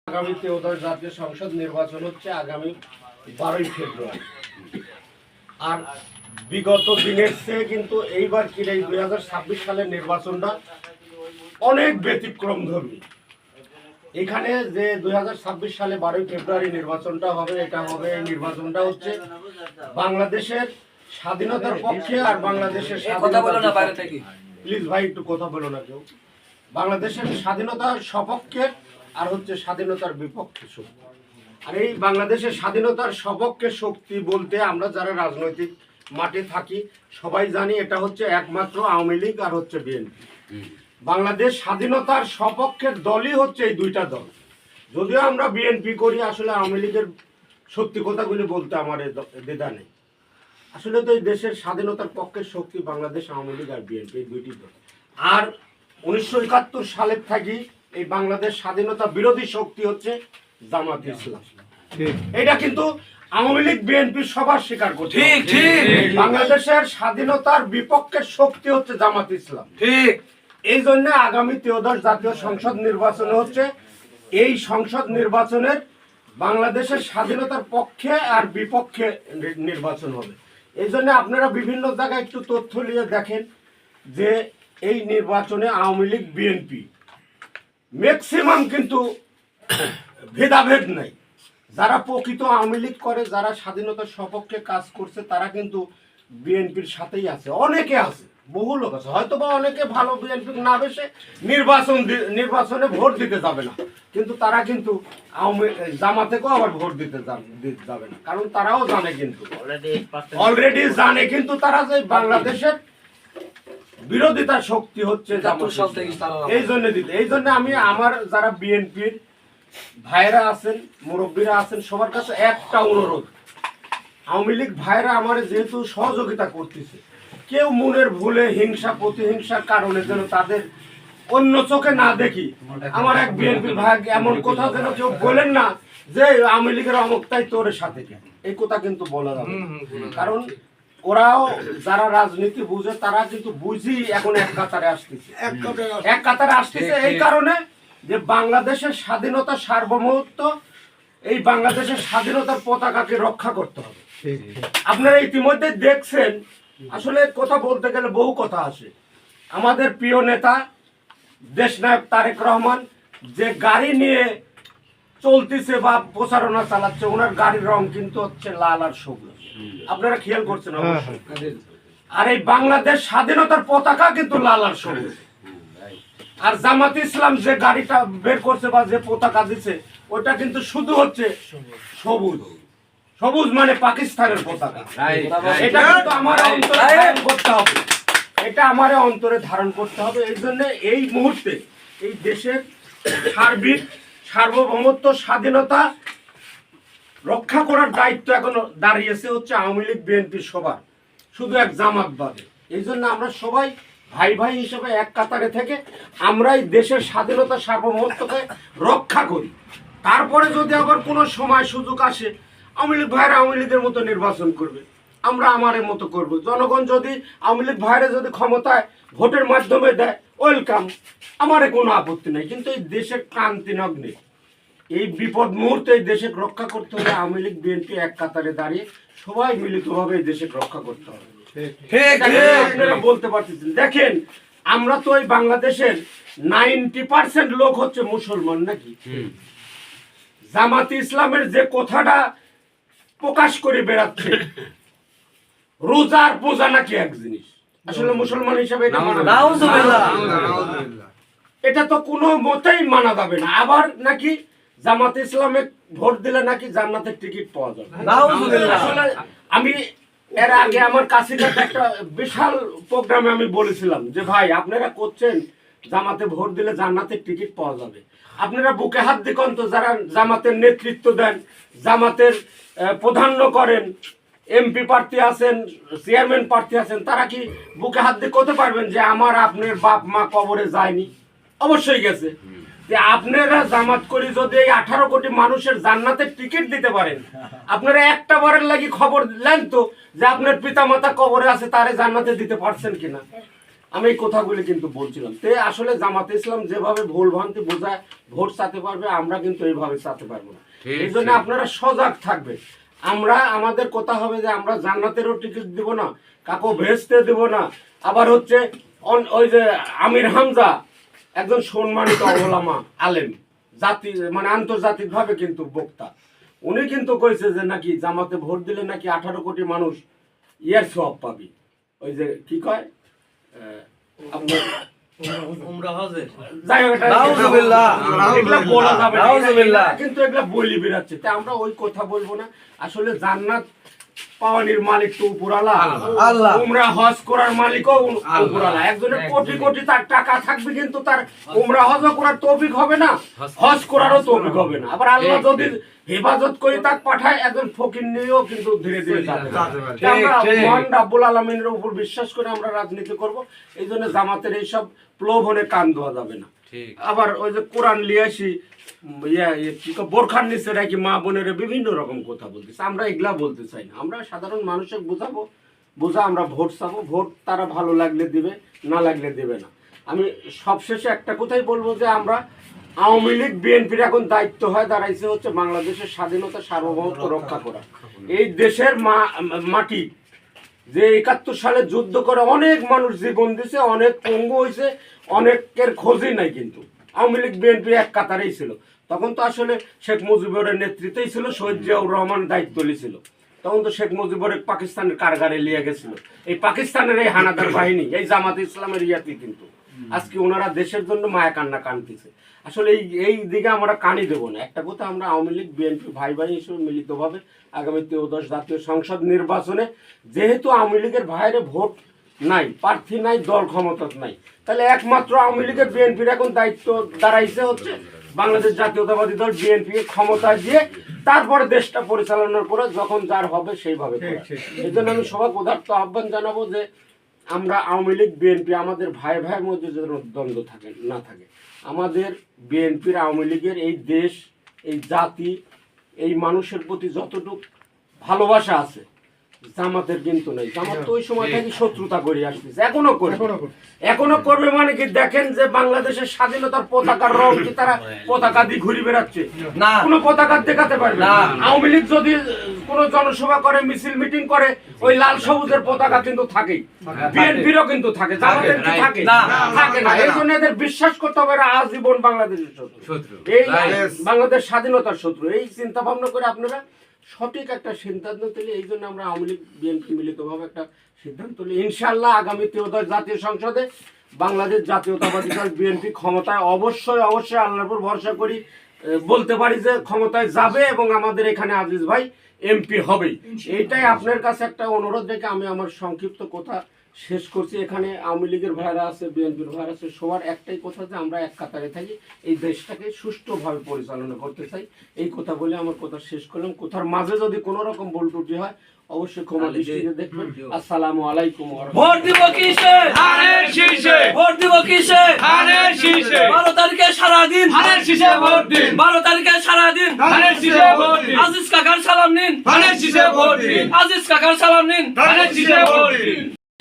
আগামী 13 জাতীয় সংসদ নির্বাচন হচ্ছে আগামী 12 ফেব্রুয়ারি। আর বিগত দিনের চেয়ে কিন্তু এইবার কি এই 2026 সালের নির্বাচনটা অনেক ব্যতিক্রমধর্মী। এখানে যে 2026 সালে 12 ফেব্রুয়ারি নির্বাচনটা হবে, এটা হবে, এই নির্বাচনটা হচ্ছে বাংলাদেশের স্বাধীনতার পক্ষে আর বাংলাদেশের প্লিজ ভাই একটু কথা বলো না কেউ। বাংলাদেশের স্বাধীনতার সপক্ষে আর হচ্ছে স্বাধীনতার বিপক্ষে শক্তি। আর এই বাংলাদেশের স্বাধীনতার সপক্ষে শক্তি বলতে আমরা যারা রাজনৈতিক মাঠে থাকি সবাই জানি এটা হচ্ছে একমাত্র আওয়ামী লীগ আর হচ্ছে বিএনপি। বাংলাদেশ স্বাধীনতার সপক্ষের দলই হচ্ছে এই দুইটা দল। যদিও আমরা বিএনপি করি, আসলে আওয়ামী লীগের সত্যি কথাগুলি বলতে আমার দ্বিধা নেই। আসলে তো এই দেশের স্বাধীনতার পক্ষের শক্তি বাংলাদেশ আওয়ামী লীগ আর বিএনপি, এই দুইটি দল। আর 1971 সালের থাকি এই বাংলাদেশ স্বাধীনতা বিরোধী শক্তি হচ্ছে জামাত ইসলাম। এটা কিন্তু আওয়ামী লীগ বিএনপি সবার স্বীকার করছে। বাংলাদেশের স্বাধীনতার বিপক্ষের শক্তি হচ্ছে জামাত ইসলাম। ঠিক এই জন্য আগামী 13 জাতীয় সংসদ নির্বাচন হচ্ছে, এই সংসদ নির্বাচনের বাংলাদেশের স্বাধীনতার পক্ষে আর বিপক্ষে নির্বাচন হবে। এই জন্য আপনারা বিভিন্ন জায়গায় একটু তথ্য নিয়ে দেখেন যে এই নির্বাচনে আওয়ামী লীগ বিএনপি ম্যাক্সিমাম কিন্তু ভেদাভেদ নাই। যারা প্রকৃত আওয়ামী লীগ করে, যারা স্বাধীনতার সপক্ষে কাজ করছে, তারা কিন্তু বিএনপির সাথেই আছে। অনেকে আছে, বহু লোক আছে, হয়তো বা অনেকে ভালো বিএনপি না বেশে নির্বাচনে ভোট দিতে যাবে না, কিন্তু তারা কিন্তু জামাতেকেও আবার ভোট দিতে যাবে না, কারণ তারাও জানে, কিন্তু অলরেডি জানে কিন্তু তারা যে বাংলাদেশের বিরোধিতা শক্তি হচ্ছে এই জন্য দিতে। এই জন্য আমি আমার যারা বিএনপির ভাইরা আছেন, মুরব্বীরা আছেন, সবার কাছে একটা অনুরোধ, আওয়ামী লীগ ভাইরা আমার যেহেতু সহযোগিতা করতেছে, কেউ মনের ভুলে হিংসা প্রতিহিংসার কারণে যেন তাদের অন্য চোখে না দেখি। আমার এক বিএনপি ভাই এমন কথা যেন কেউ বলেন না যে আওয়ামী লীগের অমুকটাই তোর সাথে, এই কথা কিন্তু বলা যাবে, কারণ ওরাও যারা রাজনীতি বুঝে তারা কিন্তু বুঝি এখন এক কাতারে আসতেছে এই কারণে যে বাংলাদেশের স্বাধীনতা সার্বভৌমত্ব, এই বাংলাদেশের স্বাধীনতার পতাকাকে রক্ষা করতে হবে। আপনারা ইতিমধ্যে দেখছেন, আসলে কথা বলতে গেলে বহু কথা আসে। আমাদের প্রিয় নেতা দেশনায়ক তারেক রহমান যে গাড়ি নিয়ে চলতেছে বা প্রচারণা চালাচ্ছে, ওনার গাড়ির রং কিন্তু হচ্ছে লাল আর সবুজ। আপনারা খেয়াল করছেন অবশ্যই। আর এই বাংলাদেশ স্বাধীনতার পতাকা কিন্তু লাল আর সবুজ। আর জামাত ইসলাম যে গাড়িটা বের করছে বা যে পতাকা দিচ্ছে, ওটা কিন্তু শুধু হচ্ছে সবুজ। সবুজ মানে পাকিস্তানের পতাকা। এটা কিন্তু আমার অন্তরে ধারণ করতে হবে, এটা আমার অন্তরে ধারণ করতে হবে। এই জন্য এই মুহূর্তে এই দেশের সার্বিক সার্বভৌমত্ব স্বাধীনতা রক্ষা করার দায়িত্ব এখন দাঁড়িয়েছে হচ্ছে আওয়ামী লীগ বিএনপির সবার, শুধু এক জামাত বাদে। এই জন্য আমরা সবাই ভাই ভাই হিসেবে এক কাতারে থেকে আমরা এই দেশের স্বাধীনতা সার্বভৌমত্বকে রক্ষা করি। তারপরে যদি আবার কোনো সময় সুযোগ আসে, আওয়ামী লীগ ভাইরা আওয়ামী লীগের মতো নির্বাচন করবে, আমরা আমাদের মতো করব। জনগণ যদি আওয়ামী লীগ ভাইরা যদি ক্ষমতায় ভোটের মাধ্যমে দেয়, ওয়েলকাম, আমার কোনো আপত্তি নেই। কিন্তু এই দেশের ক্রান্তি লগ্নে এই বিপদ মুহূর্তে এই দেশে রক্ষা করতে হলে আওয়ামী লীগ বিএনপি এক কাতারে দাঁড়িয়ে সবাই মিলিতভাবে এই দেশে রক্ষা করতে হবে। আপনারা বলতে পারতেছেন, দেখেন আমরা তো এই বাংলাদেশের 90% লোক হচ্ছে মুসলমান নাকি? জামাত ইসলামের যে কথাটা প্রকাশ করে বেড়াচ্ছে, রোজার পূজা নাকি এক জিনিস, আসলে মুসলমান হিসাবে এটা তো কোনো মতেই মানা যাবে না। আবার নাকি জামাত ইসলামে ভোট দিলে নাকি জান্নাতের টিকিট পাওয়া যাবে। আসলে আমি এর আগে আমার কাছে একটা বিশাল প্রোগ্রামে আমি বলেছিলাম যে ভাই আপনারা করছেন জামাতে ভোট দিলে জান্নাতের টিকিট পাওয়া যাবে, আপনারা বুকে হাত দিকন তো, যারা জামাতের নেতৃত্ব দেন, জামাতের প্রাধান্য করেন, এমপি প্রার্থী আছেন, চেয়ারম্যান প্রার্থী আছেন, তারা কি বুকে হাত দিয়ে করতে পারবেন যে আমার আপনার বাপ মা কবরে যায়নি? অবশ্যই গেছে। যে আপনারা জামাত করে যদি এই 18 কোটি মানুষের জান্নাতের টিকিট দিতে পারেন, আপনারা একটা বারের লাগি খবর দিলেন তো যে আপনার পিতা মাতা কবরে আছে, তারে জান্নাতে দিতে পারছেন কিনা? আমি এই কথাগুলি কিন্তু বলছিলাম। তে আসলে জামাতে ইসলাম যেভাবে ভুল ভ্রান্তি বোঝায় ভোট চাতে পারবে, আমরা কিন্তু এইভাবে চাতে পারবো না। এই জন্য আপনারা সজাগ থাকবে। আমরা আমাদের কথা হবে যে আমরা জান্নাতেরও টিকিট দিব না, কাকু ভেস্তে দেব না। আবার হচ্ছে ওই যে আমির হামজা একজন সম্মানিত ওলামা আলেম, জাতি মানে আন্তর্জাতিক ভাবে কিন্তু বক্তা, উনি কিন্তু কইছে যে নাকি জামাতে ভোট দিলে নাকি 18 কোটি মানুষ ইয়ার সওয়াব পাবে। ওই যে কি কয় আপনার কিন্তু এগুলা বলি বেরাচ্ছে, তা আমরা ওই কথা বলবো না। আসলে জান্নাত পাওয়ানির মালিক তো উপরালা, উমরা হজ করার মালিকও উপরালা। একজনের কোটি কোটি তার টাকা থাকবে কিন্তু তার উমরা হজ করার তৌফিক হবে না, হজ করারও তৌফিক হবে না। আবার আল্লাহ যদি হেফাজত করে তাকে পাঠায়, একজন ফকির নিয়েও কিন্তু ধীরে ধীরে যাবে। আমরা মহান রাব্বুল আলামিনের উপর বিশ্বাস করে আমরা রাজনীতি করব। এই জন্য জামাতের এইসব প্রলোভনে কান দেওয়া যাবে না। আবার ওই যে কোরআন লিয়ে আসি বোরখার নিচে রাখি মা বোনের বিভিন্ন রকম কথা বলতেছে, আমরা এগুলা বলতে চাই না। আমরা সাধারণ মানুষকে বোঝাবো, বোঝা আমরা ভোট চাবো, ভোট তারা ভালো লাগলে দিবে, না লাগলে দেবে না। আমি সবশেষে একটা কথাই বলবো যে আমরা আওয়ামী লীগ বিএনপির এখন দায়িত্ব হয় দাঁড়াইছে হচ্ছে বাংলাদেশের স্বাধীনতা সার্বভৌমত্ব রক্ষা করা। এই দেশের মাটি যে 71 সালে যুদ্ধ করে অনেক মানুষ জীবন দিছে, অনেক পঙ্গু হয়েছে, অনেকের খোঁজই নাই। কিন্তু আওয়ামী লীগ বিএনপি এক কাতারেই ছিল। তখন তো আসলে শেখ মুজিবুরের নেতৃত্বেই ছিল, শহীদ জিয়াউর রহমান দায়িত্ব ছিল। তখন তো শেখ মুজিবুরের পাকিস্তানের কারাগারে লিয়ে গেছিল এই পাকিস্তানের এই হানাদার বাহিনী, এই জামাতে ইসলামের ইয়াতি। কিন্তু আজকে ওনারা দেশের জন্য মায়া কান্না কানতেছে। আসলে এই দিকে আমরা কানি দেবো না। একটা কথা, আমরা আওয়ামী লীগ বিএনপি ভাই ভাই হিসেবে মিলিতভাবে আগামী 13 জাতীয় সংসদ নির্বাচনে, যেহেতু আওয়ামী লীগের ভাইরে ভোট নাই, প্রার্থী নাই, দল ক্ষমতা নাই, তাহলে একমাত্র আওয়ামী লীগের বিএনপির এখন দায়িত্ব দাঁড়াইছে হচ্ছে বাংলাদেশ জাতীয়তাবাদী দল বিএনপি ক্ষমতায় দিয়ে তারপরে দেশটা পরিচালনা করে যখন যার হবে সেইভাবে। এই জন্য আমি সবাই পদার্থ আহ্বান জানাবো যে আমরা আওয়ামী লীগ বিএনপি আমাদের ভাই ভাইয়ের মধ্যে যেন দ্বন্দ্ব থাকে না থাকে। আমাদের বিএনপির আওয়ামী লীগের এই দেশ, এই জাতি, এই মানুষের প্রতি যতটুকু ভালোবাসা আছে জামাতের কিন্তু নাই। জামাত তো ওই সময় থেকে শত্রুতা করে আসতেছে, এখনো করবে। মানে কি দেখেন যে বাংলাদেশের স্বাধীনতার পতাকার রং কি তারা পতাকা দিয়ে ঘুরে বেড়াচ্ছে, কোনো পতাকা দেখাতে পারবে না। আওয়ামী লীগ যদি কোনো জনসভা করে, মিছিল মিটিং করে, ওই লাল সবুজের পতাকা কিন্তু থাকেই। বিএনপিরও কিন্তু থাকে, জামাতের কি থাকে না। এই জন্য এদের বিশ্বাস করতে হবে আজীবন বাংলাদেশের শত্রু, এই বাংলাদেশ স্বাধীনতার শত্রু। এই চিন্তা ভাবনা করে আপনারা সঠিক একটা সিদ্ধান্ত নিলে, এই জন্য আমরা আওয়ামী লীগ বিএনপি মিলিতভাবে একটা সিদ্ধান্ত নিই। ইনশাআল্লাহ আগামী 13 জাতীয় সংসদে বাংলাদেশ জাতীয়তাবাদী দল বিএনপি ক্ষমতায় অবশ্যই আল্লাহর উপর ভরসা করি বলতে পারি যে ক্ষমতায় যাবে এবং আমাদের এখানে আজিজ ভাই এমপি হবেই। এইটাই আপনার কাছে একটা অনুরোধ রেখে আমি আমার সংক্ষিপ্ত কথা শেষ করছি। এখানে আওয়ামী লীগের ভাইরা আছে, বিএনপির ভাইরা আছে, সবার একটাই কথা যে আমরা এক কাতারে থাকি, এই দেশটাকে সুষ্ঠুভাবে পরিচালনা করতে চাই। এই কথা বলে আমার কথা শেষ করলাম। কথার মাঝে যদি কোনো রকম ভুল ত্রুটি হয় অবশ্যই ক্ষমা দৃষ্টিতে দেখবেন। আসসালামু আলাইকুম। ভোট দিব কিসে? ধানের শীষে। ভোট দিব কিসে? ধানের শীষে। 12 তারিখে সারা দিন ধানের শীষে ভোট দিন। 12 তারিখে সারা দিন ধানের শীষে ভোট দিন। আজিজ কাকার সালাম নিন, ধানের শীষে ভোট দিন। আজিজ কাকার সালাম নিন, ধানের শীষে ভোট দিন।